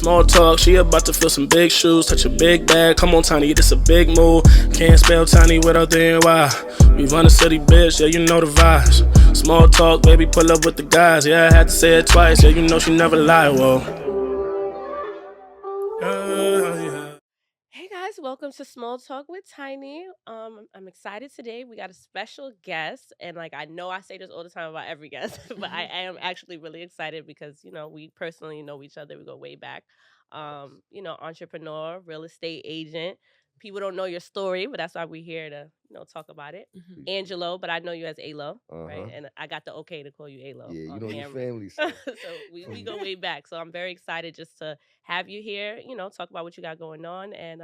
Small talk, she about to fill some big shoes, touch a big bag. Come on, Tiny, this a big move. Can't spell Tiny without the NY. We run the city, bitch, yeah, you know the vibes. Small talk, baby, pull up with the guys. Yeah, I had to say it twice, yeah, you know she never lie, whoa. Yeah. Hey guys, welcome to Small Talk with Tiny. I'm excited today. We got a special guest, and like I know I say this all the time about every guest, but I am actually really excited because we personally know each other. We go way back. Entrepreneur, real estate agent. People don't know your story, but that's why we're here to talk about it. Angelo, but I know you as Alo, right? And I got the okay to call you Alo Yeah, you on know your camera. family, so. So we go way back. So I'm very excited just to have you here, talk about what you got going on and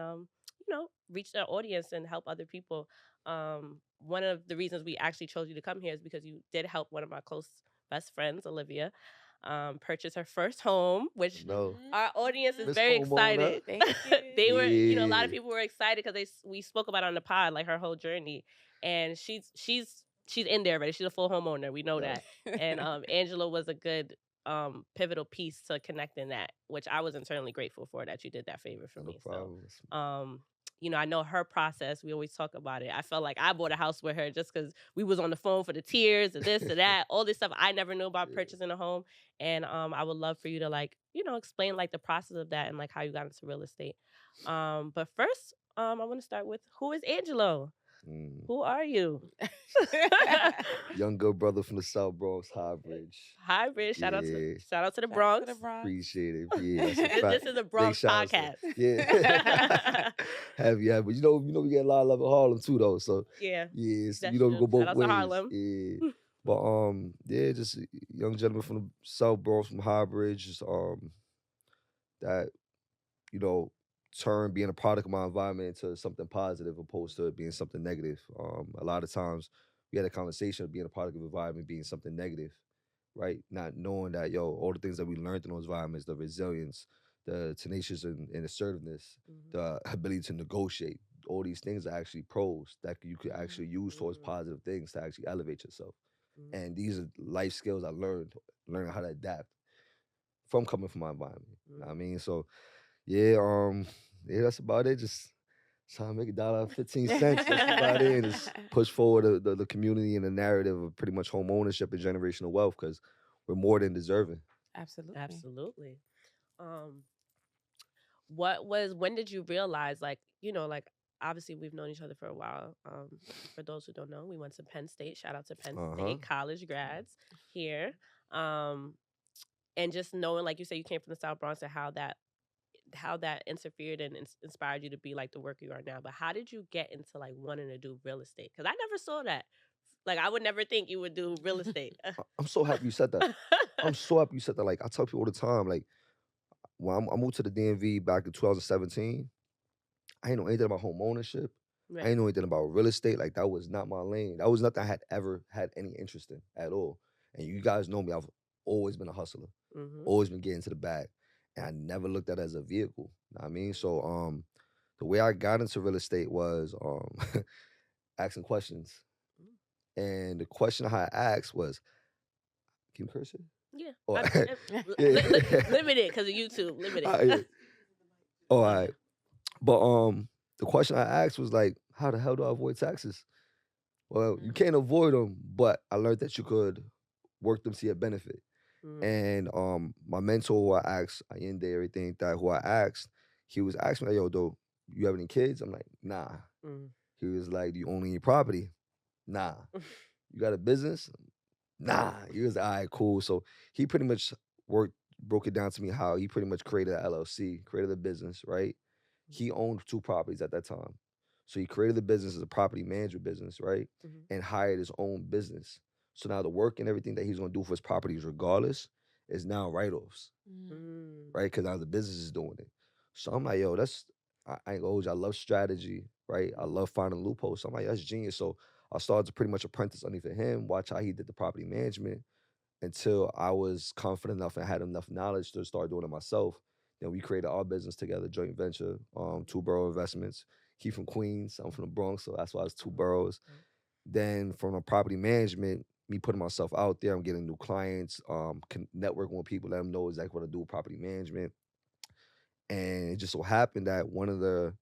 reach the audience and help other people. One of the reasons we actually chose you to come here is because you did help one of my close best friends, Olivia, purchase her first home, which No. our audience is Miss very Homeowner. excited. Thank you. They were, a lot of Yeah. people were excited because we spoke about it on the pod, like her whole journey, and she's in there already. She's a full homeowner. We know Yeah. that. And Angela was a good pivotal piece to connecting that, which I was internally grateful for that you did that favor for No me. problem. So I know her process. We always talk about it. I felt like I bought a house with her just because we was on the phone for the tiers and this and that, all this stuff I never knew about purchasing a home. And I would love for you to explain like the process of that and like how you got into real estate. But first, I want to start with, who is Angelo? Who are you? Young good brother from the South Bronx, High Bridge. High Bridge. Shout out to the Shout out to Bronx. the Bronx. Appreciate it. Yeah, that's a fact. This is a Big Bronx shout out podcast. to- Yeah. Have, but we get a lot of love in Harlem too, though. So Yeah. yes, That's we true. go both Shout out to ways. Harlem. Yeah. But just a young gentleman from the South Bronx, from High Bridge, just that turn being a product of my environment into something positive opposed to it being something negative. A lot of times we had a conversation of being a product of environment being something negative, right? Not knowing that, all the things that we learned in those environments, the resilience, the tenacious and assertiveness, the ability to negotiate, all these things are actually pros that you could actually use towards positive things to actually elevate yourself. And these are life skills I learning how to adapt from coming from my environment. You know what I mean? So yeah, that's about it. Just trying to make $1.15. That's about it. And just push forward the community and the narrative of pretty much home ownership and generational wealth because we're more than deserving. Absolutely. Um, when did you realize, like obviously we've known each other for a while. For those who don't know, we went to Penn State. Shout out to Penn State college grads here. And just knowing, like you said, you came from the South Bronx and how that interfered and inspired you to be like the worker you are now. But how did you get into like wanting to do real estate? Because I never saw that. Like I would never think you would do real estate. I'm so happy you said that. I'm so happy you said that. Like I tell people all the time, like when I moved to the DMV back in 2017, I ain't know anything about home ownership. Right. I ain't know anything about real estate. Like that was not my lane. That was nothing I had ever had any interest in at all. And you guys know me. I've always been a hustler. Always been getting to the bag. And I never looked at it as a vehicle. You know what I mean? So the way I got into real estate was asking questions. And the question I had asked was, can you curse it? Yeah. Or, Limited because of YouTube. Limited. Yeah. All right. But the question I asked was like, how the hell do I avoid taxes? Well, you can't avoid them, but I learned that you could work them to your benefit. And my mentor who I asked, Allende, everything that who I asked, he was asking me, like, yo, though, you have any kids? I'm like, nah. He was like, do you own any property? Nah. You got a business? Nah. He was all right, cool. So he pretty much broke it down to me how he pretty much created an LLC, created a business, right? He owned 2 properties at that time. So he created the business as a property management business, right? And hired his own business. So now the work and everything that he's gonna do for his properties regardless is now write-offs, right? Because now the business is doing it. So I'm like, yo, I ain't gonna hold you. I love strategy, right? I love finding loopholes. So I'm like, that's genius. So I started to pretty much apprentice underneath of him, watch how he did the property management until I was confident enough and had enough knowledge to start doing it myself. Then we created our business together, joint venture, 2 borough investments. He from Queens, I'm from the Bronx, so that's why it's 2 boroughs. Then from a property management, me putting myself out there, I'm getting new clients, networking with people, let them know exactly what I do with property management. And it just so happened that one of the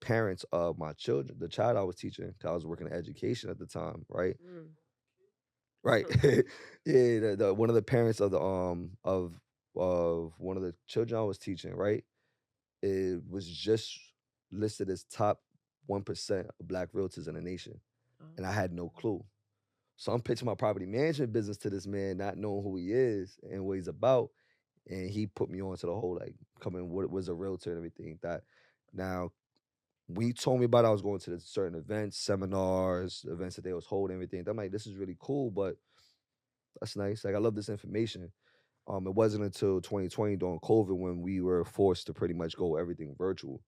parents of my children, the child I was teaching, 'cause I was working in education at the time, right? Mm. Right. Yeah, the one of the parents of the of one of the children I was teaching, right? It was just listed as top 1% of black realtors in the nation. And I had no Oh. clue. So I'm pitching my property management business to this man, not knowing who he is and what he's about. And he put me on to the whole like coming what was a realtor and everything. That now when he told me about it, I was going to the certain events, seminars, events that they was holding, everything. I'm like, this is really cool, but that's nice. Like I love this information. It wasn't until 2020 during COVID when we were forced to pretty much go everything virtual.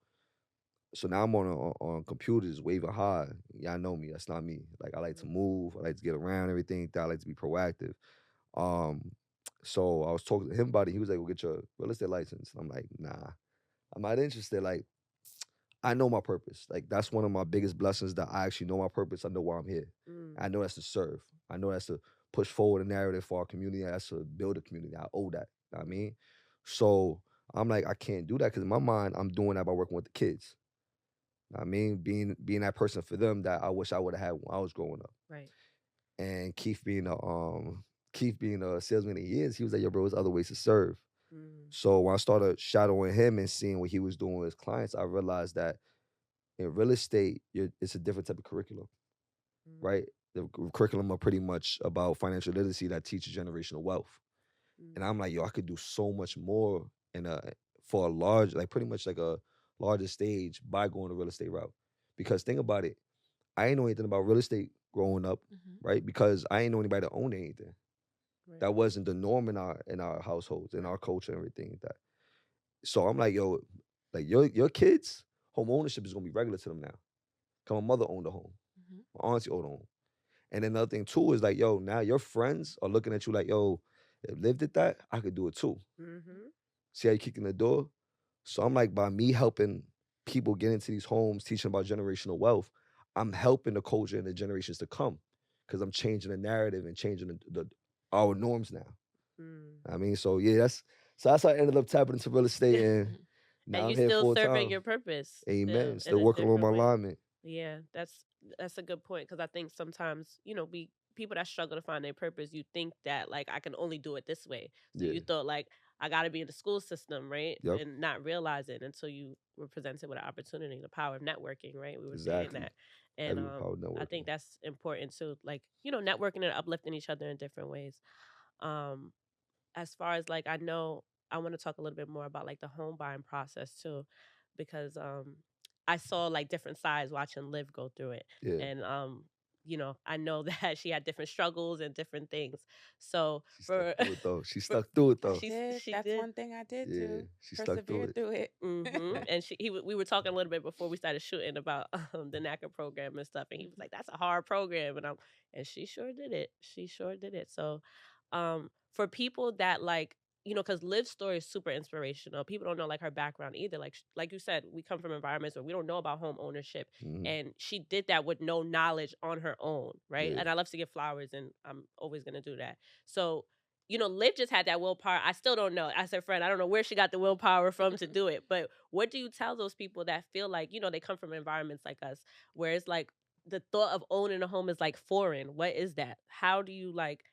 So now I'm on computers waving high. Y'all know me. That's not me. Like I like to move. I like to get around everything. I like to be proactive. Um, so I was talking to him about it. He was like, "Well, get your real estate license." And I'm like, "Nah, I'm not interested." Like I know my purpose. Like that's one of my biggest blessings that I actually know my purpose. I know why I'm here. I know that's to serve. I know that's to push forward a narrative for our community. That's to build a community. I owe that. You know what I mean? So I'm like, I can't do that because in my mind, I'm doing that by working with the kids. You know what I mean, being that person for them that I wish I would have had when I was growing up. Right. And Keith being a salesman that he is, he was like, yo, bro, there's other ways to serve. So when I started shadowing him and seeing what he was doing with his clients, I realized that in real estate, it's a different type of curriculum, right? The curriculum are pretty much about financial literacy that teaches generational wealth. And I'm like, yo, I could do so much more for a large, like pretty much like a larger stage by going the real estate route. Because think about it, I ain't know anything about real estate growing up, right? Because I ain't know anybody that owned anything. Right. That wasn't the norm in our households, in our culture, and everything like that. So I'm like, yo, like your kids, home ownership is gonna be regular to them now. Cause my mother owned a home, my auntie owned a home. And then another thing too is like, yo, now your friends are looking at you like, yo, if lived at that, I could do it too. See how you kick in the door? So I'm like, by me helping people get into these homes, teaching about generational wealth, I'm helping the culture and the generations to come. Cause I'm changing the narrative and changing our norms now. I mean, so yeah, that's how I ended up tapping into real estate and now And I'm you here still full serving time. your purpose. Amen. In Still a working on my different way. alignment. Yeah, that's a good point because I think sometimes we people that struggle to find their purpose, you think that like I can only do it this way. So Yeah. you thought like I got to be in the school system, right? Yep. And not realize it until you were presented with an opportunity, the power of networking, right? We were Exactly. saying that, and Every power networking. I think that's important too. Like networking and uplifting each other in different ways. Um, as far as like I know I want to talk a little bit more about like the home buying process too because I saw like different sides watching Liv go through it. Yeah. And I know that she had different struggles and different things. So She stuck through it though. She That's did. one thing I did Yeah, too. she stuck through Persevered through it. And we were talking a little bit before we started shooting about the NACA program and stuff, and he was like, "That's a hard program," and she sure did it. She sure did it. So, for people that like because Liv's story is super inspirational. People don't know like her background either. Like you said, we come from environments where we don't know about home ownership, and she did that with no knowledge on her own, right? Yeah. And I love to give flowers, and I'm always gonna do that. So Liv just had that willpower. I still don't know. As her friend, I don't know where she got the willpower from to do it. But what do you tell those people that feel like, they come from environments like us, where it's like the thought of owning a home is like foreign? What is that? How do you like,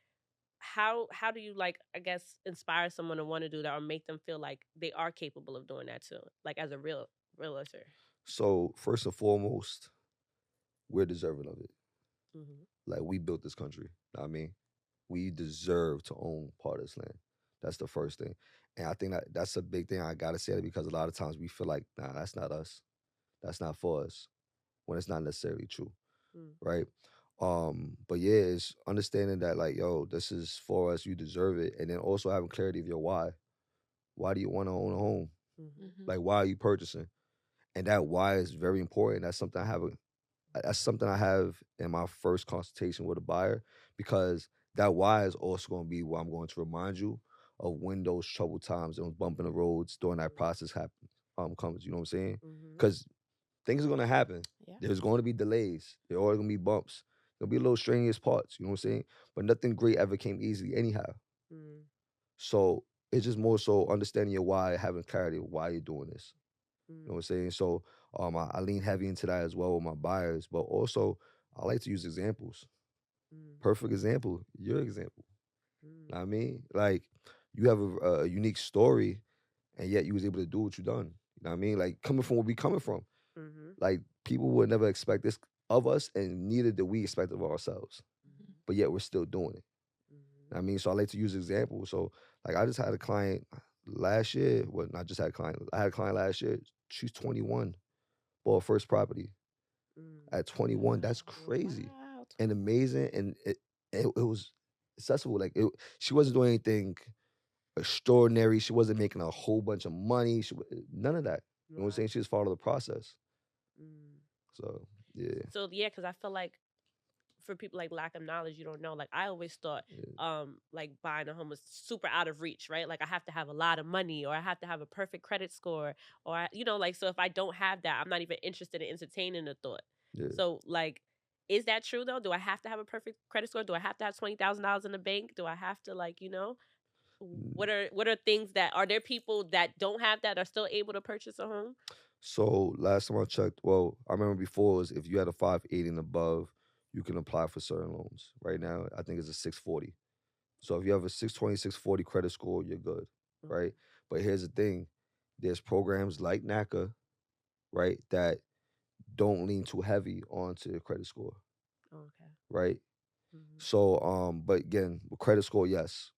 how do you like, I guess, inspire someone to want to do that or make them feel like they are capable of doing that too? Like as a realtor. So first and foremost, we're deserving of it. Like we built this country. Know what I mean, we deserve to own part of this land. That's the first thing. And I think that's a big thing. I gotta say that because a lot of times we feel like, nah, that's not us. That's not for us. When it's not necessarily true. Right? But yeah, it's understanding that like, yo, this is for us, you deserve it. And then also having clarity of your why. Why do you want to own a home? Like why are you purchasing? And that why is very important. That's something I have in my first consultation with a buyer because that why is also going to be what I'm going to remind you of when those troubled times and those bump in the roads during that process comes. You know what I'm saying? Because things are going to happen. Yeah. There's going to be delays. There are going to be bumps. There'll be little strenuous parts. You know what I'm saying? But nothing great ever came easily anyhow. So it's just more so understanding your why, having clarity of why you're doing this. You know what I'm Mm, saying? So I lean heavy into that as well with my buyers, but also I like to use examples. mm, Perfect example, your example. mm, Know what I mean, like you have a unique story, and yet you was able to do what you done. You know what I mean? Like coming from where we coming from, mhm, like people would never expect this of us, and neither did we expect it of ourselves. mhm, But yet we're still doing it. mhm, Know what I mean, so I like to use examples. So like I just had a client last year. Well, not just had a client. I had a client last year. She's 21, bought her first property mm. at 21. That's crazy Wow. and amazing, and it was accessible. Like she wasn't doing anything extraordinary. She wasn't making a whole bunch of money. None of that. You know what I'm saying? Wow. She just followed the process. Mm. So yeah, So yeah, because I feel like for people like lack of knowledge, you don't know. Like I always thought, yeah. like buying a home was super out of reach, right? Like I have to have a lot of money, or I have to have a perfect credit score, or like so if I don't have that, I'm not even interested in entertaining the thought. Yeah. So like, is that true though? Do I have to have a perfect credit score? Do I have to have $20,000 in the bank? Do I have to like Mm. what are things that are there people that don't have that are still able to purchase a home? So last time I checked, well, I remember before was if you had a 580 and above, you can apply for certain loans. Right now, I think it's a 640. So if you have a 620, 640 credit score, you're good, Okay. right? But here's the thing: there's programs like NACA, right, that don't lean too heavy onto the credit score, Okay. right? Hmm. So, but again, with credit score, yes.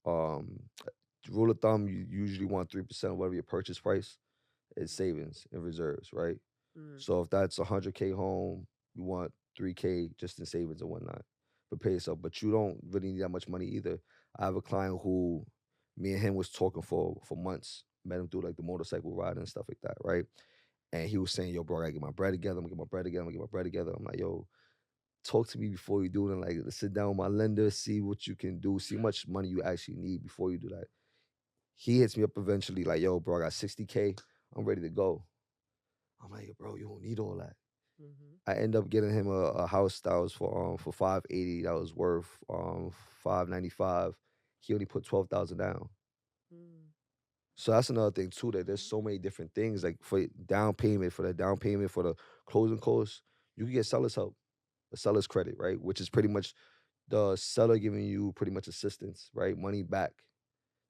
Rule of thumb, you usually want 3% of whatever your purchase price is savings and reserves, right? Mm. So if that's 100K home, you want 3K just in savings and whatnot. Prepare yourself, but you don't really need that much money either. I have a client who me and him was talking for months. Met him through like the motorcycle ride and stuff like that, right? And he was saying, "Yo, bro, I gotta get my bread together. I'm gonna get my bread together. I'm gonna get my bread together." I'm like, "Yo, talk to me before you do it. And like, let's sit down with my lender, see what you can do, see how much money you actually need before you do that." He hits me up eventually, like, "Yo, bro, I got 60K. I'm ready to go." I'm like, "Bro, you don't need all that." Hmm. I end up getting him a house that was for 580. That was worth 595. He only put 12,000 down. Mm. So that's another thing too. That there's so many different things like for down payment, for the down payment, for the closing costs. You can get seller's help, a seller's credit, right? Which is pretty much the seller giving you pretty much assistance, right? Money back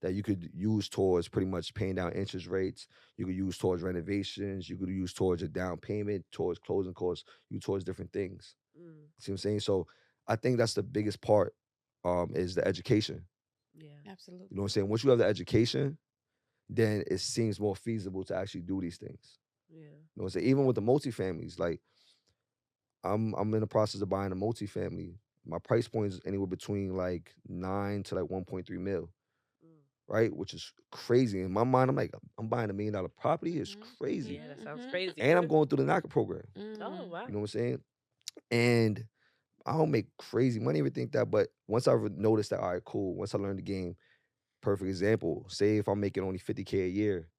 that you could use towards pretty much paying down interest rates. You could use towards renovations. You could use towards a down payment, towards closing costs, you towards different things. Mm. See what I'm saying? So I think that's the biggest part, is the education. Yeah. You know what Absolutely. I'm saying? Once you have the education, then it seems more feasible to actually do these things. Yeah. You know what I'm saying? Even with the multifamilies, like I'm in the process of buying a multifamily. My price point is anywhere between like 9 to like 1.3 mil, Mm. right? Which is crazy. In my mind, I'm like, I'm buying $1 million property. It's Mhm, crazy. Yeah, that mhm, sounds mhm, crazy. And I'm going through the NACA program. Oh mhm. You wow. know what I'm saying? And I don't make crazy money or think that, but once I noticed that, all right, cool. Once I learned the game, perfect example. Say if I'm making only 50K a year,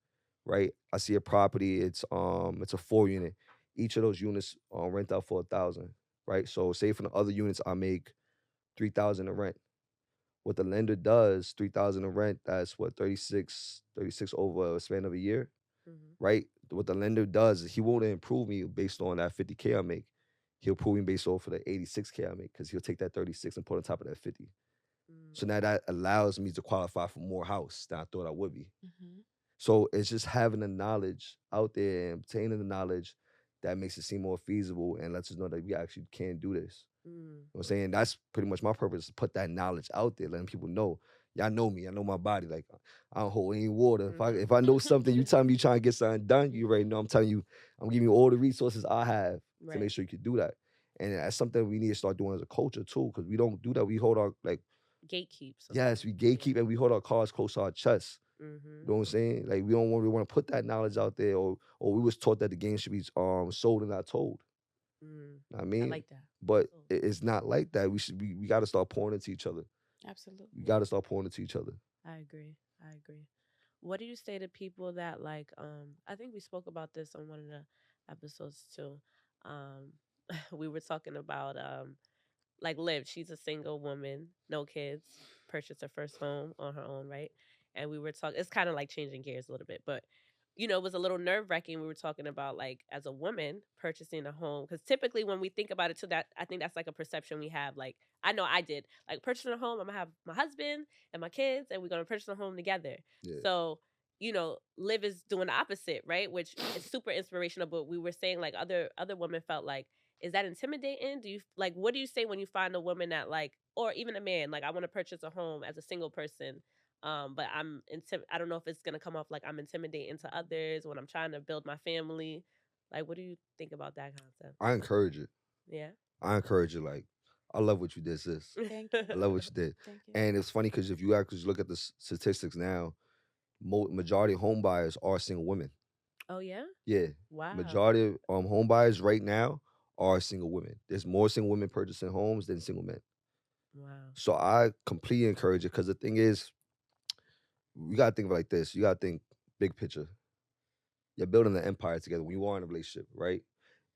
right? I see a property, it's a 4 unit. Each of those units rent out for 1,000, right? So say for the other units I make 3,000 in rent. What the lender does, 3,000 in rent, that's what, 36 over a span of a year, Hmm. right? What the lender does is he won't improve me based on that 50K I make. He'll improve me based off of the 86K I make because he'll take that 36 and put on top of that 50. Mm. So now that allows me to qualify for more house than I thought I would be. Mhm. So it's just having the knowledge out there and obtaining the knowledge that makes it seem more feasible and lets us know that we actually can do this. Mm. You know what I'm saying? That's pretty much my purpose, to put that knowledge out there, letting people know. Y'all know me. I know my body. Like I don't hold any water. If I know something, you tell me you trying to get something done, you already know I'm telling you, I'm giving you all the resources I have to Right. make sure you can do that. And that's something we need to start doing as a culture too, because we don't do that. We hold our like, Gatekeep sometimes. yes, we gatekeep and we hold our cards close to our chest. Mm-hmm. You know what I'm saying? Like we don't really want to put that knowledge out there, or we was taught that the game should be sold and not told. Mm. Know what I I mean, like that. but So, it's not like that. We got to start pouring into each other. We Absolutely. got to start pouring into each other. I agree. I agree. What do you say to people that like I think we spoke about this on one of the episodes too. Um we were talking about like Liv, she's a single woman, no kids, purchased her first home on her own, right? and we were talking. It's kind of like changing gears a little bit, but it was a little nerve wracking. We were talking about like as a woman purchasing a home because typically when we think about it, too, that I think that's like a perception we have. Like I know I did like purchasing a home. I'm gonna have my husband and my kids, and we're gonna purchase a home together. Yeah. So Liv is doing the opposite, right? Which is super inspirational. But we were saying like other women felt like, is that intimidating? Do you like what do you say when you find a woman that like, or even a man like, I want to purchase a home as a single person, but I don't know if it's gonna come off like I'm intimidating to others when I'm trying to build my family. Like, what do you think about that concept? I encourage it. Yeah. I encourage it. Like, I love what you did, sis. Thank you. I love what you did. Thank you. And it's funny because if you actually look at the statistics now, majority of home buyers are single women. Oh yeah. Yeah. Wow. Majority of home buyers right now are single women. There's more single women purchasing homes than single men. Wow. So I completely encourage it because the thing is, you gotta think of it like this. You gotta think big picture. You're building an empire together when you are in a relationship, right?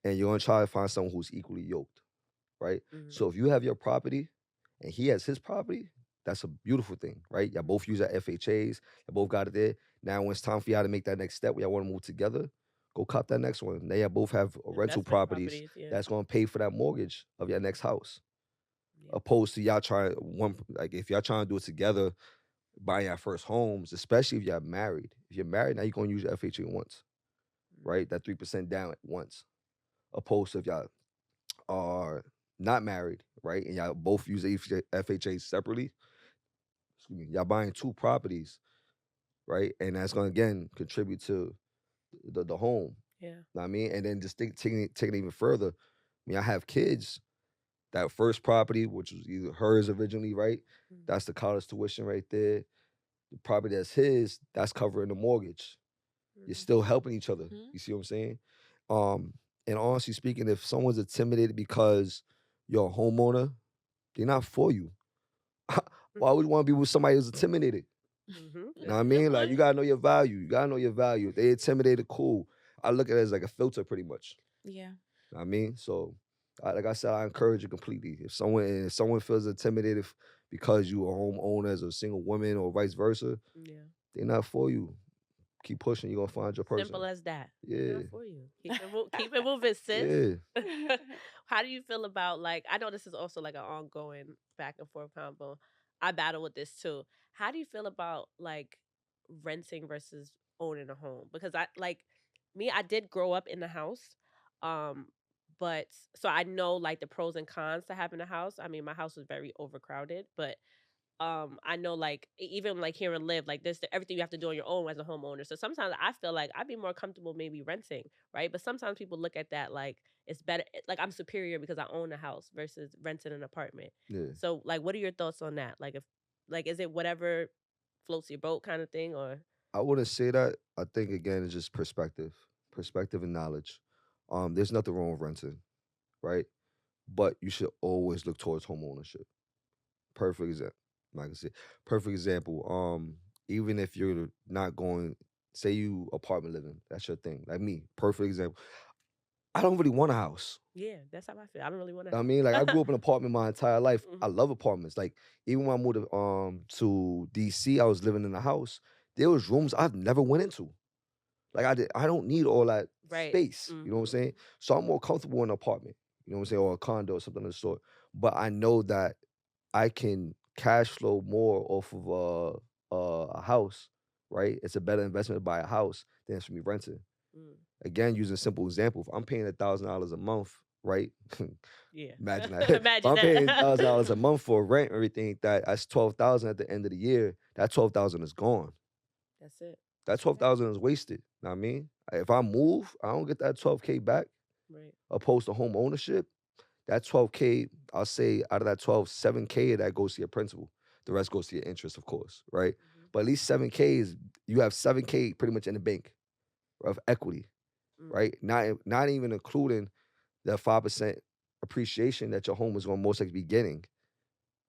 And you're gonna try to find someone who's equally yoked, right? Mhm. So if you have your property and he has his property, that's a beautiful thing, right? Y'all both use your FHAs, you both got it there. Now when it's time for y'all to make that next step, where y'all want to move together, go cop that next one. Now y'all both have rental Investment properties yeah. that's gonna pay for that mortgage of your next house. Yeah. Opposed to y'all trying like if y'all trying to do it together, buying your first homes, especially if you're married. If you're married, now you're gonna use your FHA once, right? That 3% down at once. Opposed to if y'all are not married, right? And y'all both use FHA separately. Excuse me, y'all buying two properties, right? And that's gonna again contribute to the home. Yeah. Know what I mean? And then just taking it even further. I mean, I have kids. That first property, which was either hers originally, right? Mhm. That's the college tuition right there. The property that's his, that's covering the mortgage. You're still helping each other. Mhm. You see what I'm saying? And honestly speaking, if someone's intimidated because you're a homeowner, they're not for you. Why would you want to be with somebody who's intimidated? Mhm. You know what I mean? Like, you gotta know your value. You gotta know your value. If they intimidated, cool. I look at it as like a filter, pretty much. Yeah. You know what I mean? So, like I said, I encourage it completely. If someone feels intimidated because you a homeowner as a single woman or vice versa, Yeah. they're not for you. Keep pushing. You're gonna find your person. Simple as that. Yeah. Not for you. Keep it moving, sis. Yeah. How do you feel about like? I know this is also like an ongoing back and forth combo. I battle with this too. How do you feel about like renting versus owning a home? Because I like me. I did grow up in the house, um, but so I know like the pros and cons to having a house. I mean, my house was very overcrowded, but I know like even like here and live like this everything you have to do on your own as a homeowner. So sometimes I feel like I'd be more comfortable maybe renting, right? But sometimes people look at that like it's better, like I'm superior because I own a house versus renting an apartment. Yeah. So like what are your thoughts on that? Like if like is it whatever floats your boat kind of thing, or I wouldn't say that. I think again it's just perspective and knowledge. There's nothing wrong with renting, right? But you should always look towards home ownership. Perfect example. Like I said, perfect example. Even if you're not going, say you apartment living, that's your thing. Like me, perfect example. I don't really want a house. yeah, that's how I feel. I don't really want I mean, like I grew up in an apartment my entire life. I Mhm. love apartments. Like even when I moved to DC, I was living in a house. There was rooms I've never went into. Like I don't need all that Right. space. You know what I'm saying? So I'm more comfortable in an apartment. You know what I'm saying, or a condo or something of the sort. But I know that I can cash flow more off of a house, right? It's a better investment to buy a house than it's for me renting. Mm. Again, using a simple example, if I'm paying $1,000 a month, right? Yeah. Imagine that. Imagine if I'm paying that. $1,000 a month for rent and everything, that's $12,000 at the end of the year. That $12,000 is gone. That's it. That $12,000 is wasted. Know what I mean? If I move, I don't get that $12K back. Right. Opposed to home ownership, that $12K, I'll say out of that 12, $7K of that goes to your principal. The rest goes to your interest, of course, right? But at least $7K is, you have $7K pretty much in the bank of equity, right? Not even including the 5% appreciation that your home is going to most likely be getting,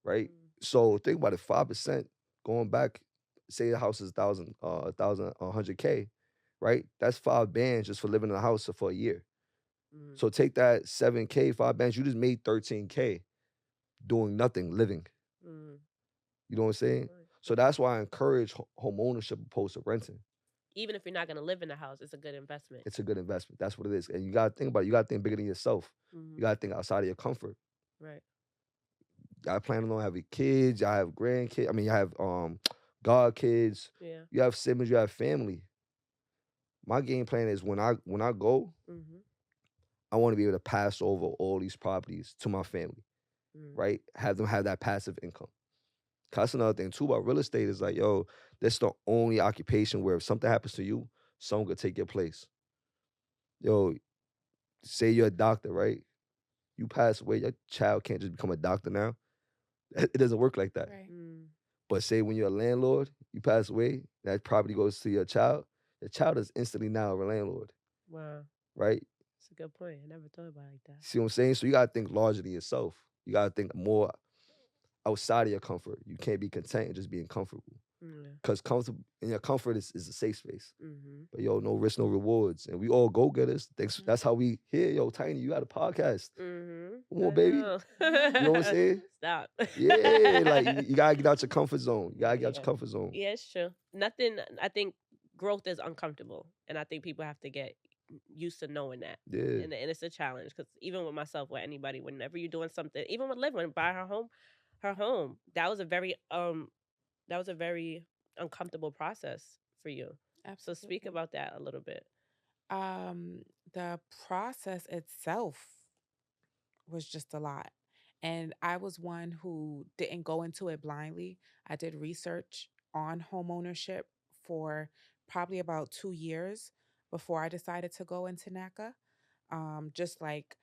right? So think about it, 5% going back, say the house is 100K, right? That's 5 bands just for living in the house for a year. So take that 7K, 5 bands, you just made 13K doing nothing, living. You know what I'm saying? So that's why I encourage home ownership opposed to renting. Even if you're not going to live in the house, it's a good investment. It's a good investment. That's what it is. And you got to think about it. You got to think bigger than yourself. You got to think outside of your comfort. Right. I plan on having kids. I have grandkids. I mean, you have god kids. Yeah. You have siblings. You have family. My game plan is when I go, I want to be able to pass over all these properties to my family, right? Have them have that passive income. That's another thing too about real estate is like, yo, that's the only occupation where if something happens to you, someone could take your place. Yo, say you're a doctor, right? You pass away, your child can't just become a doctor now. It doesn't work like that. Right. But say when you're a landlord, you pass away, that property goes to your child is instantly now a landlord. Wow. Right? That's a good point. I never thought about it like that. See what I'm saying? So you gotta think larger than yourself. You gotta think more outside of your comfort. You can't be content and just being comfortable. Because comfortable in your comfort is a safe space. But yo, no risk, no rewards. And we all go-getters. That's how we here. Yo, Tiny, you got a podcast. Come on, baby. You know what I'm saying? Stop. Yeah, like you gotta get out your comfort zone. You gotta get out your comfort zone. Yeah, it's true. I think growth is uncomfortable. And I think people have to get used to knowing that. Yeah. And it's a challenge. Because even with myself, with anybody, whenever you're doing something, even with Liv, when buy her home, that was a very uncomfortable process for you. Absolutely. So speak about that a little bit. The process itself was just a lot. And I was one who didn't go into it blindly. I did research on home ownership for probably about 2 years before I decided to go into NACA. Just like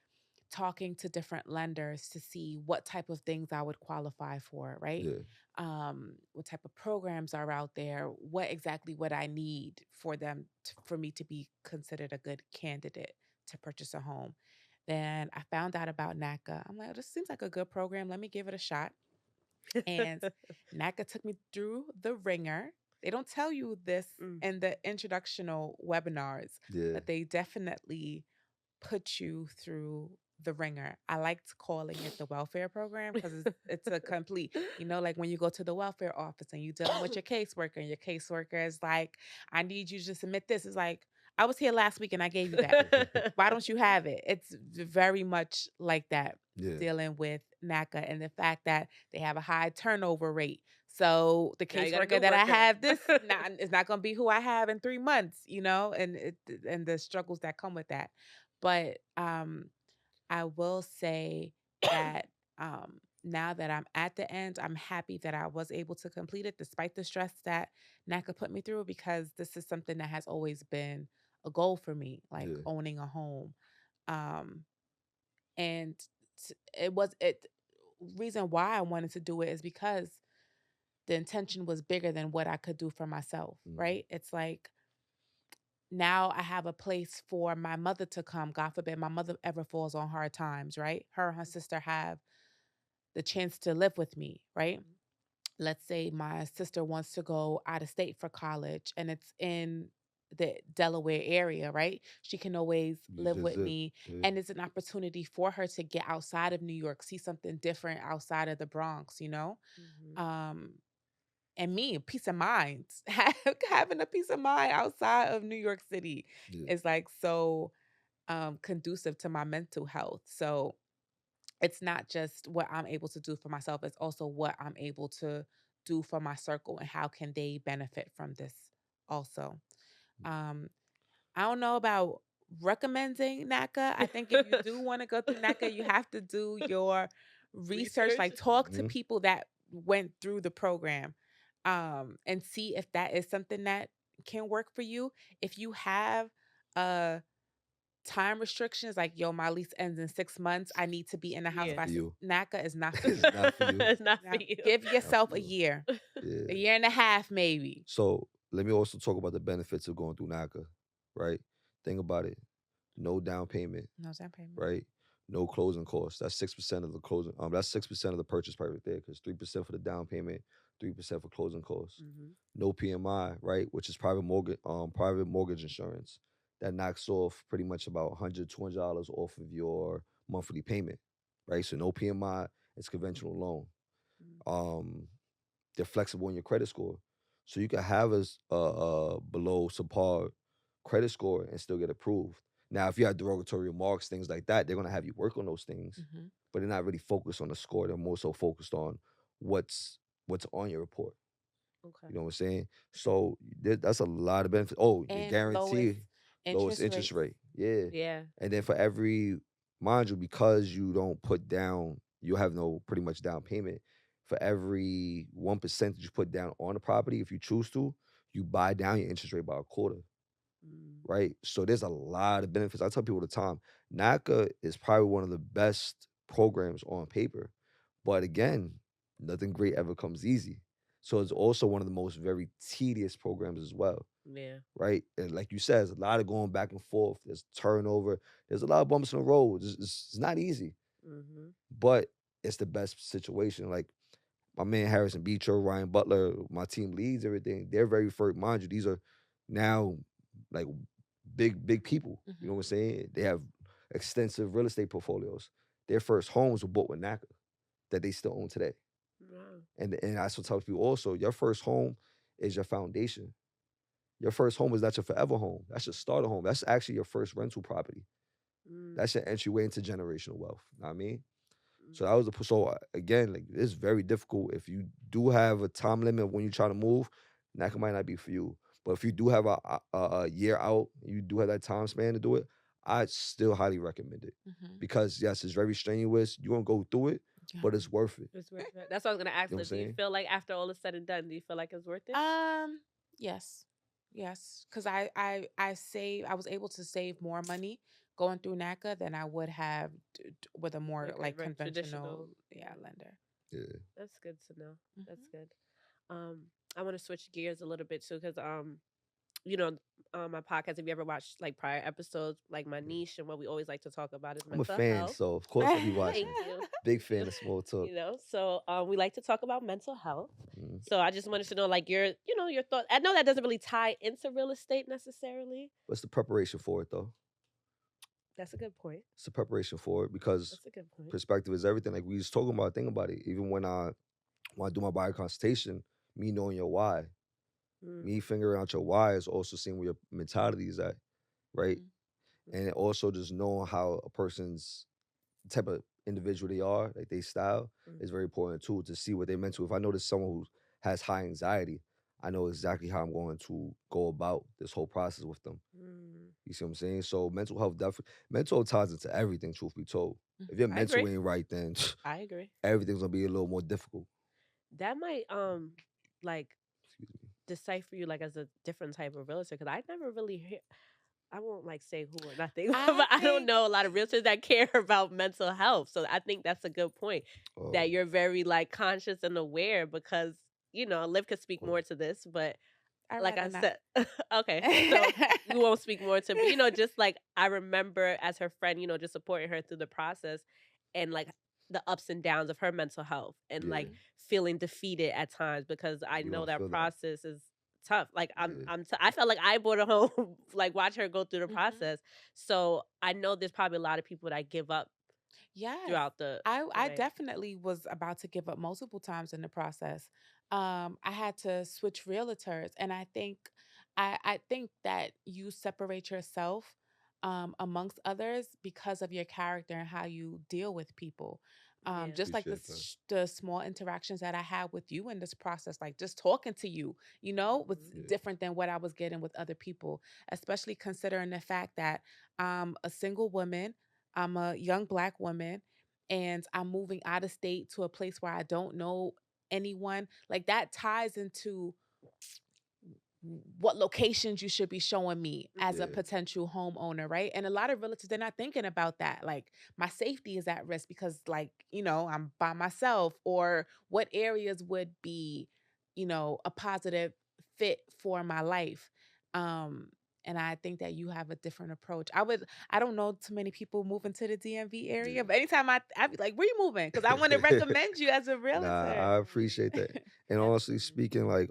talking to different lenders to see what type of things I would qualify for, right? Yeah. What type of programs are out there? What exactly would I need for for me to be considered a good candidate to purchase a home? Then I found out about NACA. I'm like, oh, this seems like a good program. Let me give it a shot. And NACA took me through the ringer. They don't tell you this in the introductional webinars, but they definitely put you through the ringer. I liked calling it the welfare program because it's a complete, like when you go to the welfare office and you dealing with your caseworker and your caseworker is like, I need you to submit this. It's like, I was here last week and I gave you that. Why don't you have it? It's very much like that, dealing with NACA and the fact that they have a high turnover rate. So the caseworker that I have is not going to be who I have in 3 months, and the struggles that come with that. But I will say that now that I'm at the end, I'm happy that I was able to complete it despite the stress that NACA put me through, because this is something that has always been a goal for me, like owning a home. And reason why I wanted to do it is because the intention was bigger than what I could do for myself, right? It's like, now I have a place for my mother to come. God forbid my mother ever falls on hard times, right? Her and her sister have the chance to live with me, right? Let's say my sister wants to go out of state for college and it's in the Delaware area, right? She can always live with me. And it's an opportunity for her to get outside of New York, see something different outside of the Bronx, and me, peace of mind, having a peace of mind outside of New York City is like so conducive to my mental health. So it's not just what I'm able to do for myself, it's also what I'm able to do for my circle and how can they benefit from this also. I don't know about recommending NACA. I think if you do want to go through NACA, you have to do your research, like talk to people that went through the program. And see if that is something that can work for you. If you have time restrictions, like, yo, my lease ends in 6 months, I need to be in the house by NACA is not for you. It's not for you. It's not for you. Give yourself a year, a year and a half, maybe. So let me also talk about the benefits of going through NACA, right? Think about it. No down payment. No down payment. Right? No closing costs. That's 6% of the closing. That's 6% of the purchase price right there, because 3% for the down payment, 3% for closing costs. No PMI, right? Which is private mortgage insurance. That knocks off pretty much about $100, $200 off of your monthly payment, right? So no PMI, it's conventional loan. they're flexible in your credit score. So you can have a below subpar credit score and still get approved. Now, if you have derogatory remarks, things like that, they're gonna have you work on those things, but they're not really focused on the score. They're more so focused on what's on your report. Okay. You know what I'm saying? So that's a lot of benefits. Oh, the And guarantee, lowest interest interest rates. rate. Yeah. Yeah. And then for every, mind you, because you don't put down, you have no pretty much down payment. For every 1% that you put down on the property, if you choose to, you buy down your interest rate by a quarter. Right? So there's a lot of benefits. I tell people all the time, NACA is probably one of the best programs on paper. But again, nothing great ever comes easy. So it's also one of the most very tedious programs as well. Yeah. Right? And like you said, there's a lot of going back and forth. There's turnover. There's a lot of bumps in the road. It's not easy. But it's the best situation. Like my man Harrison Beecher, Ryan Butler, my team leads everything. They're very first, mind you, these are now like big people. You know what I'm saying? They have extensive real estate portfolios. Their first homes were bought with NACA that they still own today. Wow. And I also tell people also, your first home is your foundation. Your first home is not your forever home. That's your starter home. That's actually your first rental property. That's your entryway into generational wealth. You know what I mean? So that was again, like it's very difficult. If you do have a time limit when you try to move, NACA might not be for you. But if you do have a year out, you do have that time span to do it, I still highly recommend it. Because yes, it's very strenuous. You're gonna go through it, but it's worth it. It's worth it. That's what I was gonna ask. You know what Do I'm you saying? feel like after all is said and done, do you feel like it's worth it? Yes, because I was able to save more money going through NACA than I would have with a more like conventional traditional lender. Yeah. That's good to know. That's good. I want to switch gears a little bit too, because you know, my podcast, if you ever watched like prior episodes, like my niche and what we always like to talk about is I'm a mental fan, health. so of course I'll be watching. Thank you. Big fan of small talk. You know, so we like to talk about mental health. So I just wanted to know, like, your thoughts. I know that doesn't really tie into real estate necessarily. What's the preparation for it though? That's a good point. It's the preparation for it because That's a good point. perspective is everything. Like we was talking about, think about it. Even when I do my buyer consultation, me knowing your why, me figuring out your why is also seeing where your mentality is at, right? And also just knowing how a person's type of individual they are, like they style, is very important too, to see what they're meant to. If I notice someone who has high anxiety, I know exactly how I'm going to go about this whole process with them. You see what I'm saying? So mental health ties into everything, truth be told. If your mental ain't right, then I agree. Everything's gonna be a little more difficult. That might like decipher you like as a different type of realtor, because I never really hear. I won't like say who or nothing, but I don't know a lot of realtors that care about mental health. So I think that's a good point, that you're very like conscious and aware, because Liv could speak more to this, but like I said, okay, so you won't speak more to, but just like I remember as her friend, just supporting her through the process and like the ups and downs of her mental health and like feeling defeated at times, because I know that process is tough. Like I felt like I bought a home, like watch her go through the process. So I know there's probably a lot of people that give up. Throughout the I definitely was about to give up multiple times in the process. I had to switch realtors, and I think that you separate yourself amongst others because of your character and how you deal with people. Just like the small interactions that I had with you in this process, like just talking to you, was different than what I was getting with other people, especially considering the fact that I'm a single woman, I'm a young Black woman, and I'm moving out of state to a place where I don't know anyone. Like that ties into what locations you should be showing me as a potential homeowner, right? And a lot of realtors, they're not thinking about that. Like my safety is at risk because like, I'm by myself, or what areas would be, a positive fit for my life. And I think that you have a different approach. I don't know too many people moving to the DMV area, but anytime I'd be like, where you moving? Because I want to recommend you as a realtor. Nah, I appreciate that. And honestly speaking, like,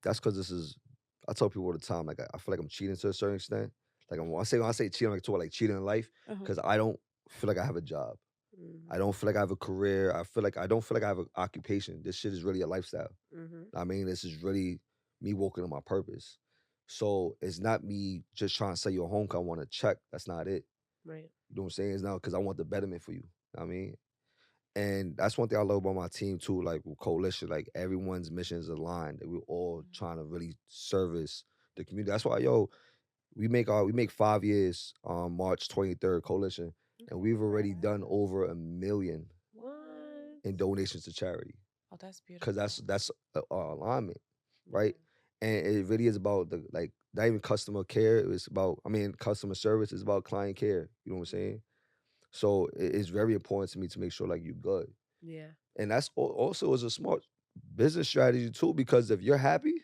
that's because I tell people all the time, like, I feel like I'm cheating to a certain extent. Like, when I say cheating, I'm like, cheating in life, because I don't feel like I have a job. I don't feel like I have a career. I don't feel like I have an occupation. This shit is really a lifestyle. I mean, this is really me working on my purpose. So it's not me just trying to sell you a home 'cause I want to check. That's not it. Right. You know what I'm saying? It's not because I want the betterment for you. I mean, and that's one thing I love about my team too. Like with Coalition, like everyone's mission is aligned. That we're all trying to really service the community. That's why, we make 5 years on March 23rd, Coalition, and we've already done over $1 million What? in donations to charity. Oh, that's Because beautiful. that's our alignment, right? And it really is about the like not even customer care. It's about customer service. It's about client care. You know what I'm saying? So it's very important to me to make sure like you're good. Yeah. And that's also is a smart business strategy too, because if you're happy,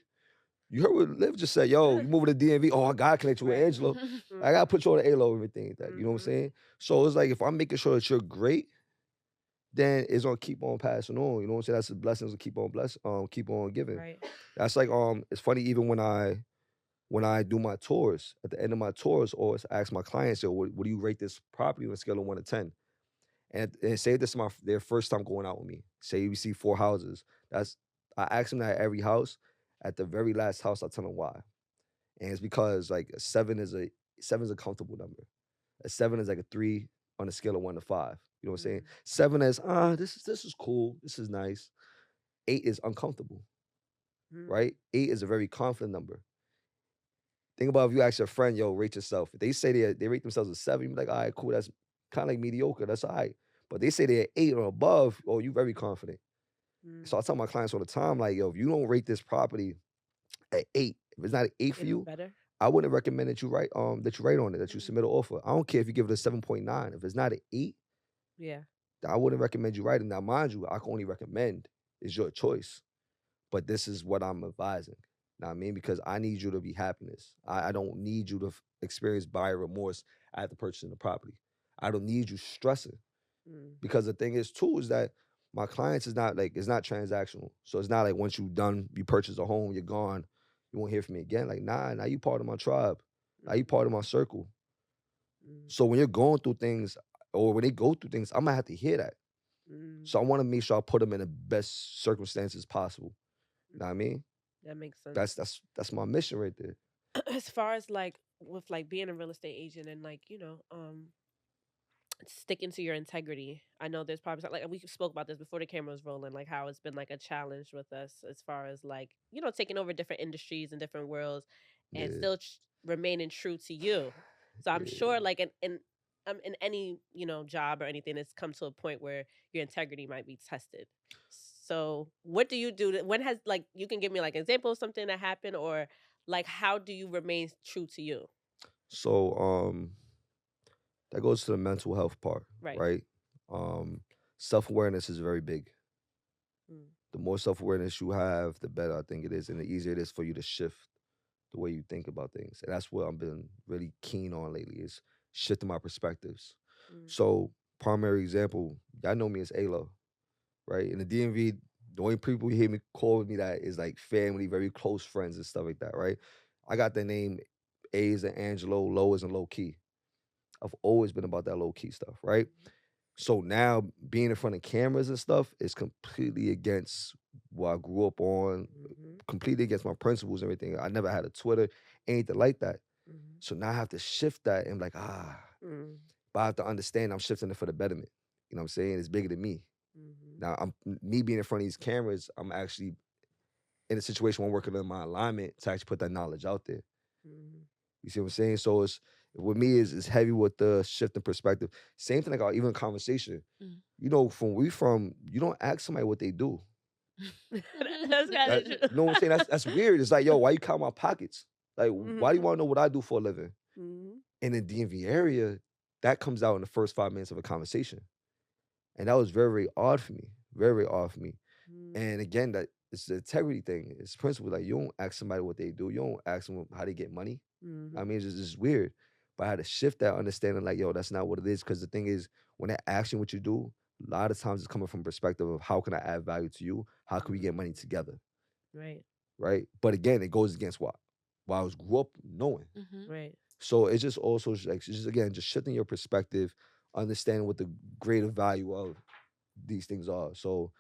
you heard what Liv just said, yo, you moving to DMV, oh, I gotta connect you with Angelo. I gotta put you on the A-Lo and everything like that. You know what I'm saying? So it's like if I'm making sure that you're great, then it's gonna keep on passing on. You know what I'm saying? That's the blessings to keep on giving. Right. That's like it's funny even when I do my tours, at the end of my tours, always ask my clients, yo, what do you rate this property on a scale of 1 to 10? And say this is their first time going out with me. Say we see 4 houses. I ask them that at every house. At the very last house, I tell them why. And it's because like seven is a comfortable number. A 7 is like a 3 on a scale of 1 to 5. You know what I'm saying? 7 is this is cool. This is nice. 8 is uncomfortable. Right? 8 is a very confident number. Think about if you ask your friend, yo, rate yourself. If they say they rate themselves a 7, you be like, all right, cool. That's kind of like mediocre. That's all right. But they say they're 8 or above, oh, you very confident. So I tell my clients all the time, like, yo, if you don't rate this property at 8, if it's not an 8 for you, Better. I wouldn't recommend that you write on it, that you submit an offer. I don't care if you give it a 7.9. If it's not an 8, Yeah. I wouldn't recommend you writing. Now, mind you, I can only recommend. It's your choice. But this is what I'm advising. Know what I mean? Because I need you to be happiness. I don't need you to experience buyer remorse after purchasing the property. I don't need you stressing. Because the thing is too is that my clients is not like, it's not transactional. So it's not like once you purchase a home, you're gone. You won't hear from me again. Like, nah, now you part of my tribe. Now you part of my circle. So when you're going through things, or when they go through things, I'm gonna have to hear that. So I want to make sure I put them in the best circumstances possible. You know what I mean? That makes sense. That's my mission right there. As far as like with like being a real estate agent and like, sticking to your integrity. I know there's probably like we spoke about this before the camera was rolling, like how it's been like a challenge with us as far as like, taking over different industries and different worlds and Yeah. still remaining true to you. So I'm sure like in any, job or anything, it's come to a point where your integrity might be tested. So what do you do when has like you can give me like an example of something that happened, or like how do you remain true to you? So that goes to the mental health part, Right. right? Self-awareness is very big. Mm. The more self-awareness you have, the better I think it is, and the easier it is for you to shift the way you think about things. And that's what I've been really keen on lately, is shifting my perspectives. So primary example, y'all know me as Alo, right? In the DMV, the only people you hear me call me that is like family, very close friends and stuff like that, right? I got the name A is an Angelo, low is in low key. I've always been about that low key stuff, right? So now being in front of cameras and stuff is completely against what I grew up on, completely against my principles and everything. I never had a Twitter, anything like that. So now I have to shift that and be like, but I have to understand I'm shifting it for the betterment. You know what I'm saying? It's bigger than me. Now, me being in front of these cameras, I'm actually in a situation where I'm working on my alignment to actually put that knowledge out there. You see what I'm saying? So it's with me is heavy with the shift in perspective. Same thing like even conversation. You know, you don't ask somebody what they do. That's kind of true. You know what I'm saying? That's weird. It's like, yo, why you count my pockets? Like, why do you want to know what I do for a living? In the DMV area, that comes out in the first 5 minutes of a conversation. And that was very, very odd for me. Very, very odd for me. And again, that it's the integrity thing. It's principle. Like, you don't ask somebody what they do. You don't ask them how they get money. I mean, it's just weird. But I had to shift that understanding, like, yo, that's not what it is. Because the thing is, when they're asking what you do, a lot of times it's coming from perspective of how can I add value to you? How can we get money together? Right. Right. But again, it goes against what I was grew up knowing. Right. So it's just also like, just again, just shifting your perspective understanding what the greater value of these things are. So,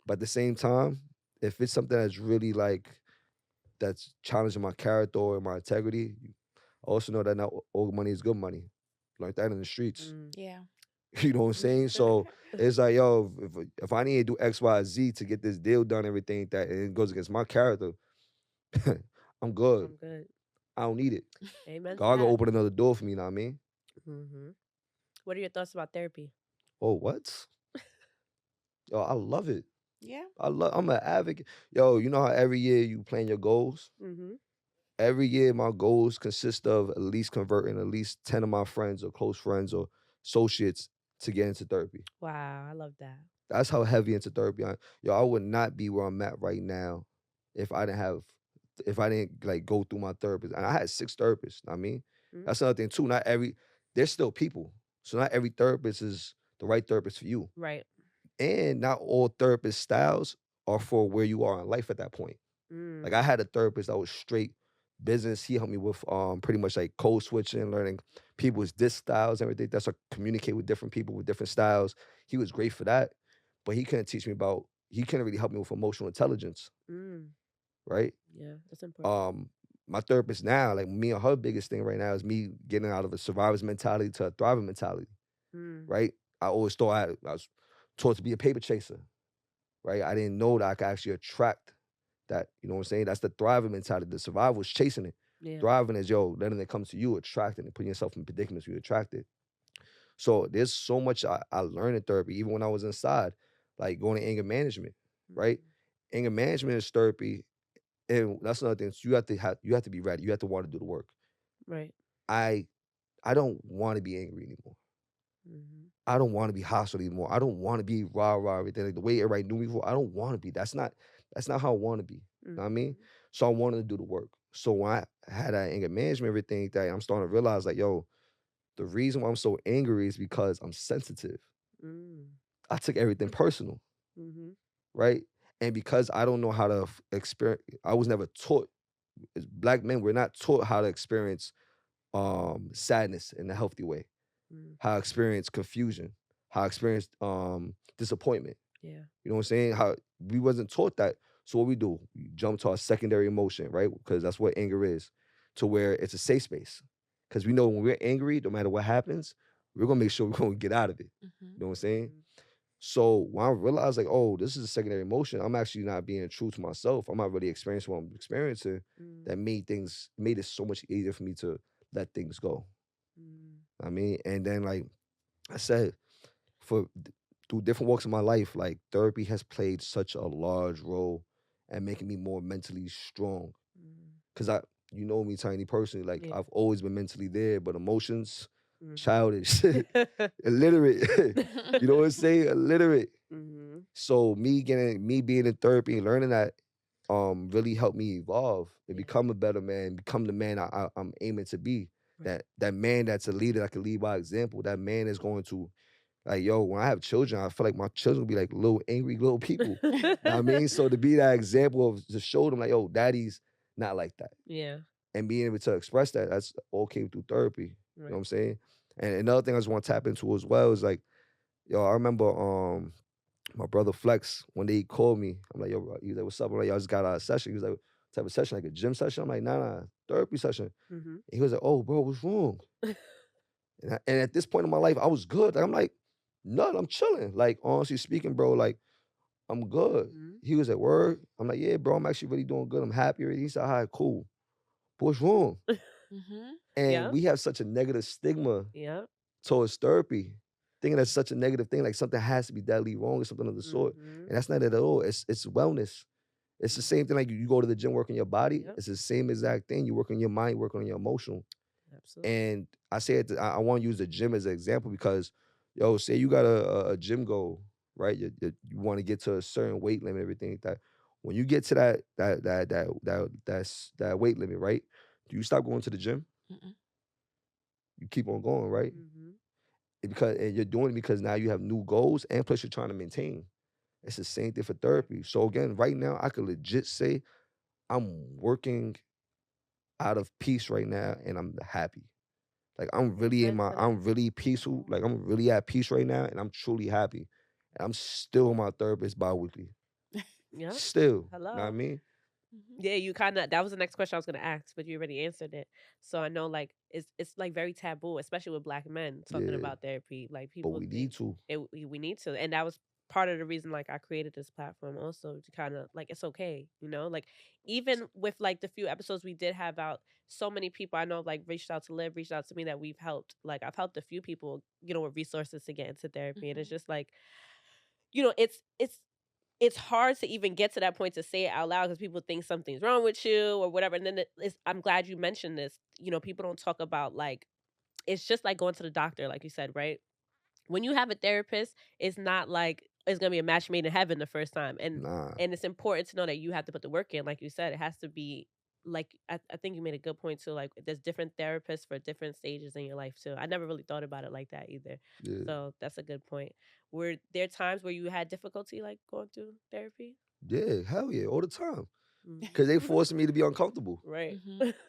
but at the same time, if it's something that's really like that's challenging my character or my integrity, I also know that not all money is good money. Learned that in the streets. Yeah. You know what I'm saying? So it's like, yo, if I need to do X, Y, Z to get this deal done, everything that and it goes against my character, I'm good. I'm good. I don't need it. Amen. God gonna open another door for me, you know what I mean? Mm-hmm. What are your thoughts about therapy? Oh, what? Yo, I love it. Yeah. I'm an advocate. Yo, you know how every year you plan your goals? Mm-hmm. Every year my goals consist of at least converting at least 10 of my friends or close friends or associates to get into therapy. Wow, I love that. That's how heavy into therapy I would not be where I'm at right now if I didn't like go through my therapist. And I had 6 therapists, I mean. Mm-hmm. That's another thing too. There's still people. So not every therapist is the right therapist for you. Right. And not all therapist styles are for where you are in life at that point. Like I had a therapist that was straight business. He helped me with pretty much like code switching, learning people's disc styles, everything. That's like communicate with different people with different styles. He was great for that, but he couldn't teach me about. He couldn't really help me with emotional intelligence, right? Yeah, that's important. My therapist now, like me and her biggest thing right now is me getting out of a survivor's mentality to a thriving mentality, right? I always thought I was taught to be a paper chaser, right? I didn't know that I could actually attract that, you know what I'm saying? That's the thriving mentality. The survival is chasing it. Yeah. Thriving is, yo, letting it come to you, attracting it, putting yourself in predicaments where you attract it. So there's so much I learned in therapy, even when I was inside, like going to anger management, right? Anger management is therapy. And that's another thing. So you have to be ready. You have to want to do the work. Right. I don't want to be angry anymore. I don't want to be hostile anymore. I don't want to be rah everything. Like the way everybody knew me before, I don't want to be. That's not how I want to be. You know what I mean? So I wanted to do the work. So when I had that anger management, everything that I'm starting to realize, like, yo, the reason why I'm so angry is because I'm sensitive. I took everything personal, right? And because I don't know how to experience, I was never taught. As Black men, we're not taught how to experience sadness in a healthy way, how to experience confusion, how to experience disappointment. Yeah. You know what I'm saying? How we wasn't taught that. So what we do, we jump to our secondary emotion, right? Because that's what anger is, to where it's a safe space. Because we know when we're angry, no matter what happens, we're gonna make sure we're gonna get out of it. You know what I'm saying? So when I realized, like, oh, this is a secondary emotion, I'm actually not being true to myself. I'm not really experiencing what I'm experiencing. That made it so much easier for me to let things go. I mean, and then like I said, through different walks of my life, like therapy has played such a large role in making me more mentally strong. Cause you know me, Tiny, personally, like I've always been mentally there, but emotions, childish, illiterate. You know what I'm saying? Illiterate. So me being in therapy and learning that really helped me evolve and become a better man, become the man I'm aiming to be. Right. That man that's a leader that can lead by example. That man is going to, like, yo, when I have children, I feel like my children will be like little angry little people. You know what I mean? So to be that example of to show them like, yo, daddy's not like that. Yeah. And being able to express that, that's all came through therapy. Right. You know what I'm saying? And another thing I just want to tap into as well is like, yo, I remember my brother Flex, one day he called me. I'm like, yo, he was like, what's up? I'm like, yo, I just got out of session. He was like, type of session, like a gym session? I'm like, nah, therapy session. And he was like, oh, bro, what's wrong? and at this point in my life, I was good. Like, I'm like, none, I'm chilling. Like, honestly speaking, bro, like, I'm good. He was at work. I'm like, yeah, bro, I'm actually really doing good. I'm happy already. He said, all right, cool. But what's wrong? And we have such a negative stigma towards therapy, thinking that's such a negative thing, like something has to be deadly wrong or something of the sort. And that's not it at all. It's wellness. It's the same thing like you go to the gym, work on your body. It's the same exact thing. You work on your mind, work on your emotional. Absolutely. And I say it, I want to use the gym as an example because, yo, say you got a gym goal, right? You want to get to a certain weight limit, everything like that. When you get to that weight limit, right? Do you stop going to the gym? You keep on going, right? And you're doing it because now you have new goals and plus you're trying to maintain. It's the same thing for therapy. So again, right now, I could legit say I'm working out of peace right now and I'm happy. Like I'm really I'm really peaceful. Like I'm really at peace right now, and I'm truly happy. And I'm still my therapist bi-weekly. Yeah. Still. Hello. You know what I mean? Yeah, you kind of, that was the next question I was going to ask, but you already answered it. So I know like it's like very taboo, especially with Black men talking Yeah. about therapy. Like But people we think need to. we need to. And that was part of the reason like I created this platform also, to kind of like, it's okay, you know, like even with like the few episodes we did have out, so many people I know like reached out to Liv, reached out to me, that we've helped. Like I've helped a few people, you know, with resources to get into therapy. And it's just like, you know, it's hard to even get to that point to say it out loud, because people think something's wrong with you or whatever. And then I'm glad you mentioned this. You know, people don't talk about like, it's just like going to the doctor, like you said, right? When you have a therapist, it's not like it's gonna be a match made in heaven the first time. And it's important to know that you have to put the work in. Like you said, it has to be like, I think you made a good point too. Like there's different therapists for different stages in your life too. I never really thought about it like that either. Yeah. So that's a good point. Were there times where you had difficulty like going through therapy? Yeah, hell yeah, all the time. Because they forcing me to be uncomfortable. Right.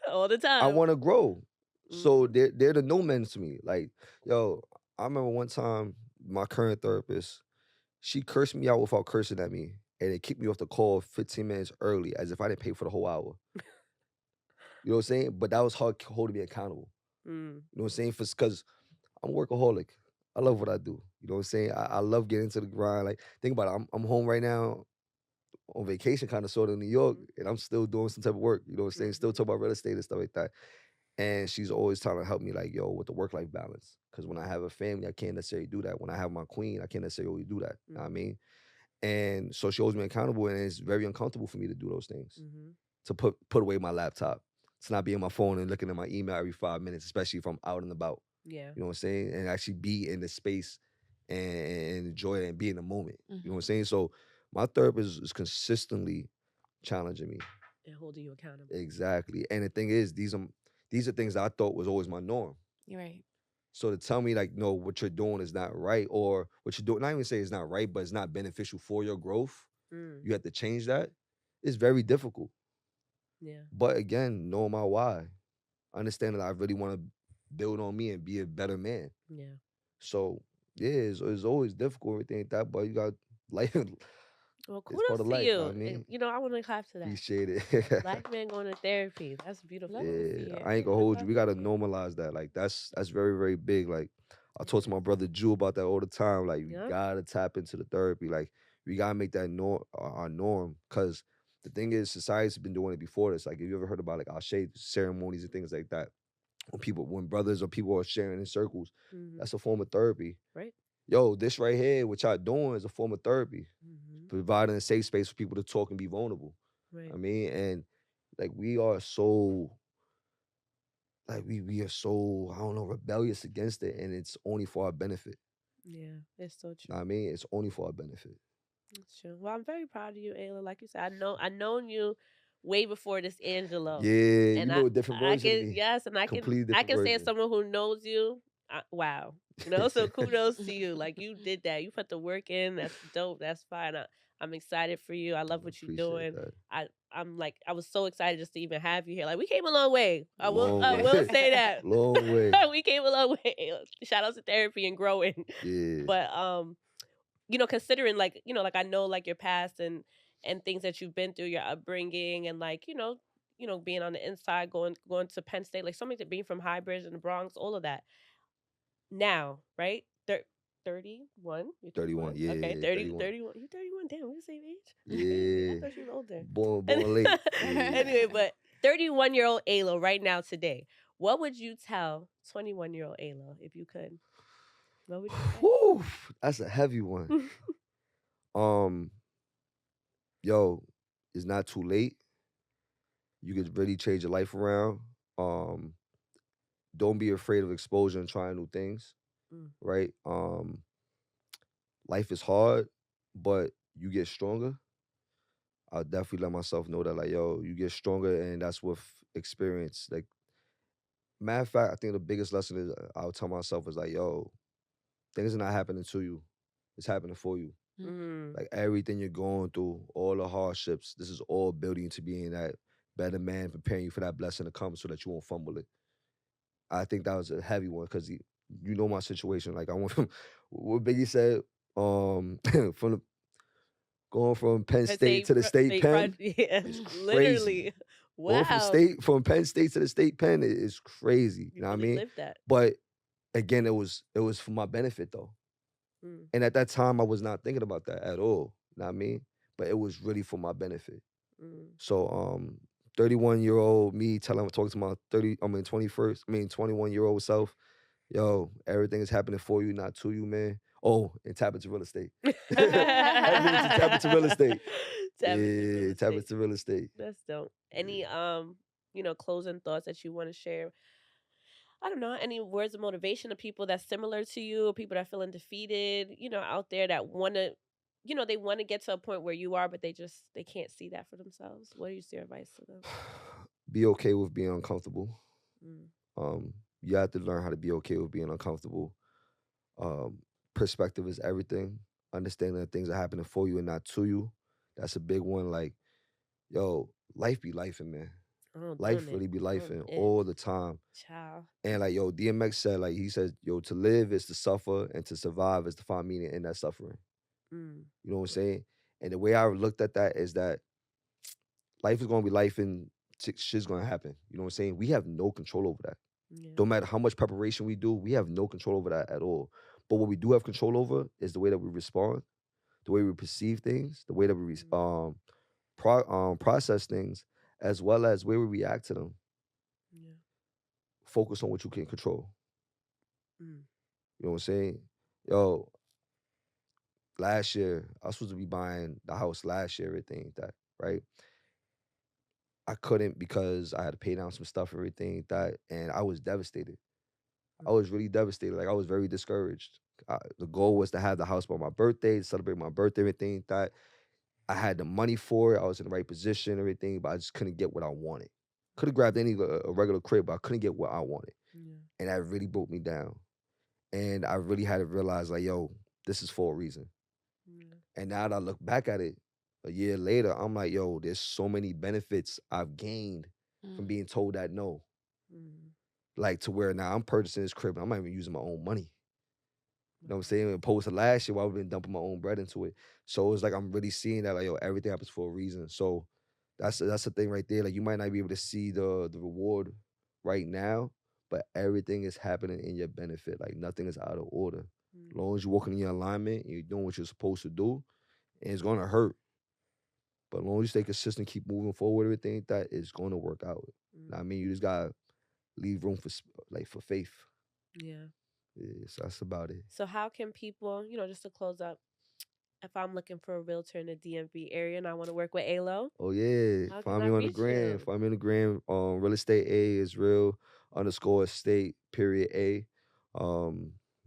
All the time. I want to grow. So they're the no men to me. Like, yo, I remember one time my current therapist, she cursed me out without cursing at me. And it kicked me off the call 15 minutes early, as if I didn't pay for the whole hour. You know what I'm saying? But that was her holding me accountable. You know what I'm saying? Because I'm a workaholic. I love what I do. You know what I'm saying? I love getting into the grind. Like, think about it. I'm home right now on vacation, kind of sort of in New York, and I'm still doing some type of work. You know what I'm saying? Still talking about real estate and stuff like that. And she's always trying to help me, like, yo, with the work-life balance. Because when I have a family, I can't necessarily do that. When I have my queen, I can't necessarily do that. You know what I mean? And so she holds me accountable, and it's very uncomfortable for me to do those things. To put away my laptop. To not be on my phone and looking at my email every 5 minutes, especially if I'm out and about. Yeah. You know what I'm saying? And actually be in the space and enjoy it and be in the moment. You know what I'm saying? So my therapist is consistently challenging me. And holding you accountable. Exactly. And the thing is, these are things that I thought was always my norm. You're right. So to tell me, like, no, what you're doing is not right, or what you're doing, not even say it's not right, but it's not beneficial for your growth, you have to change that, it's very difficult. Yeah. But again, knowing my why, understand that I really want to build on me and be a better man. Yeah. So yeah, it's always difficult, everything like that, but you got life. Well, It's part kudos of to life, you. I mean. You know, I want to clap to that. Appreciate it. Black man going to therapy. That's beautiful. Yeah, I ain't gonna hold you. We gotta normalize that. Like that's very, very big. Like I talk to my brother Jew about that all the time. Like we gotta tap into the therapy. Like we gotta make that our norm. Cause the thing is, society's been doing it before this. Like, have you ever heard about like Ashe ceremonies and things like that? When brothers or people are sharing in circles, that's a form of therapy. Right. Yo, this right here, what y'all doing is a form of therapy. Providing a safe space for people to talk and be vulnerable. Right. I mean, and like we are so, like we are so, I don't know, rebellious against it, and it's only for our benefit. Yeah, it's so true. I mean, it's only for our benefit. That's true. Well, I'm very proud of you, Ayla. Like you said, I known you way before this Angelo. Yeah, and you know a different version of me. Yes, and I can say as someone who knows you, wow. You know, so kudos to you. Like you did that. You put the work in. That's dope. That's fine. I'm excited for you. I love what you're doing. That. I'm like, I was so excited just to even have you here. Like we came a long way. I will way. say that. Long way. We came a long way. Shout out to therapy and growing. Yeah. But you know, considering like, you know, like I know like your past and things that you've been through, your upbringing, and like, you know, being on the inside, going to Penn State, like so many, being from High Bridge in the Bronx, all of that. Now, right? 31? You're 31, yeah. Okay, 31. You're 31. Damn, we're the same age. Yeah. I thought you were older. Born late. Anyway, but 31-year-old Ayla right now today, what would you tell 21-year-old Ayla if you could? What would you say? Whew, that's a heavy one. Yo, it's not too late. You could really change your life around. Don't be afraid of exposure and trying new things. Right? Life is hard, but you get stronger. I'll definitely let myself know that, like, yo, you get stronger, and that's with experience. Like, matter of fact, I think the biggest lesson is I'll tell myself is like, yo, things are not happening to you. It's happening for you. Like everything you're going through, all the hardships, this is all building you to being that better man, preparing you for that blessing to come so that you won't fumble it. I think that was a heavy one because you know my situation. Like I went from what Biggie said, from the, going from Penn State to the state pen. Yeah, It's crazy. literally. Wow. Going from Penn State to the state pen is crazy. You know what I mean? Lived that. But again, it was for my benefit though. And at that time, I was not thinking about that at all. You know what I mean? But it was really for my benefit. So 31-year-old me talking to my 21-year-old self, yo, everything is happening for you, not to you, man. Oh, and tap into real estate. Tap into real estate. Tap into real estate. That's dope. Any closing thoughts that you want to share? I don't know, any words of motivation to people that's similar to you, people that are feeling defeated, out there that want to, they want to get to a point where you are, but they can't see that for themselves. What is your advice to them? Be okay with being uncomfortable. You have to learn how to be okay with being uncomfortable. Perspective is everything. Understanding that things are happening for you and not to you. That's a big one. Like, yo, life be lifing, man. Life really be lifing all the time. Child. And like, yo, DMX said, like, he said, yo, to live is to suffer and to survive is to find meaning in that suffering. You know what I'm saying? And the way I looked at that is that life is going to be life and shit's going to happen. You know what I'm saying? We have no control over that. Yeah. No matter how much preparation we do, we have no control over that at all. But what we do have control over is the way that we respond, the way we perceive things, the way that we process things, as well as where we react to them. Yeah. Focus on what you can control. You know what I'm saying? Yo, last year, I was supposed to be buying the house last year, everything that, right? I couldn't because I had to pay down some stuff, everything that, and I was devastated. I was really devastated. Like, I was very discouraged. The goal was to have the house by my birthday, to celebrate my birthday, everything that. I had the money for it. I was in the right position, everything, but I just couldn't get what I wanted. Could have grabbed a regular crib, but I couldn't get what I wanted. And that really broke me down. And I really had to realize, like, yo, this is for a reason. And now that I look back at it, a year later, I'm like, yo, there's so many benefits I've gained from being told that no. Like, to where now I'm purchasing this crib and I'm not even using my own money. You know what I'm saying? Opposed to last year where I've been dumping my own bread into it. So it's like I'm really seeing that, like, yo, everything happens for a reason. So that's the thing right there. Like, you might not be able to see the reward right now, but everything is happening in your benefit. Like, nothing is out of order. As long as you're walking in your alignment and you're doing what you're supposed to do, and it's gonna hurt. But as long as you stay consistent, keep moving forward, everything that is gonna work out. I mean, you just gotta leave room for faith. Yeah. Yeah, so that's about it. So how can people, just to close up, if I'm looking for a realtor in the DMV area and I want to work with ALO? Oh, yeah. Find me on the gram. Find me on the gram. Real estate A is real _estate _A.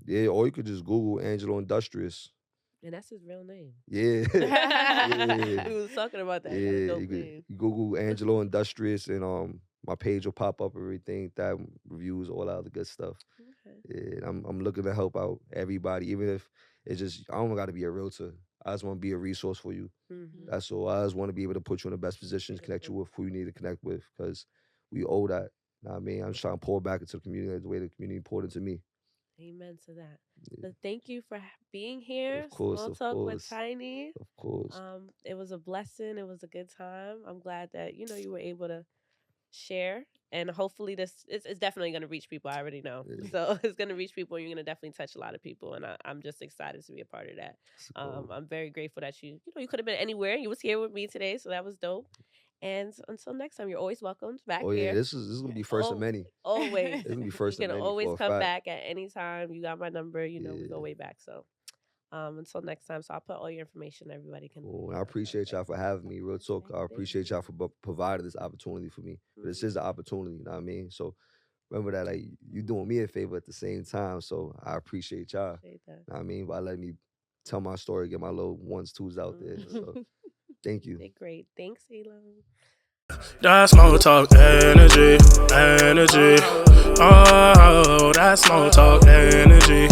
Yeah, or you could just Google Angelo Industrious. And that's his real name. Yeah. Yeah. We was talking about that. Yeah, you Google Angelo Industrious and my page will pop up, everything, that reviews, all that other good stuff. Okay. Yeah, I'm looking to help out everybody, even if it's just, I don't got to be a realtor. I just want to be a resource for you. That's all. I just want to be able to put you in the best positions, connect you with who you need to connect with, because we owe that. You know what I mean? I'm just trying to pour back into the community the way the community poured into me. Amen to that. Yeah. So thank you for being here. Of course, Small Talk with Tiny. Of course. It was a blessing. It was a good time. I'm glad that you were able to share, and hopefully this is definitely going to reach people. I already know. Yeah. So it's going to reach people, and you're going to definitely touch a lot of people, and I'm just excited to be a part of that. I'm very grateful that you could have been anywhere. You was here with me today, so that was dope. And until next time, you're always welcomed back here. Yeah, this is gonna be first of many. Always. This is gonna be first of many. You can always come back at any time. You got my number. We go way back. So until next time. So I'll put all your information. Everybody can. Cool. I appreciate y'all for having me. Real talk. I appreciate y'all for providing this opportunity for me. But this is an opportunity. You know what I mean? So remember that, like, you doing me a favor at the same time. So I appreciate y'all. You know what I mean? By letting me tell my story, get my little ones, twos out there. So thank you. Great. Thanks, Elo. That small talk energy. Oh, that small talk energy.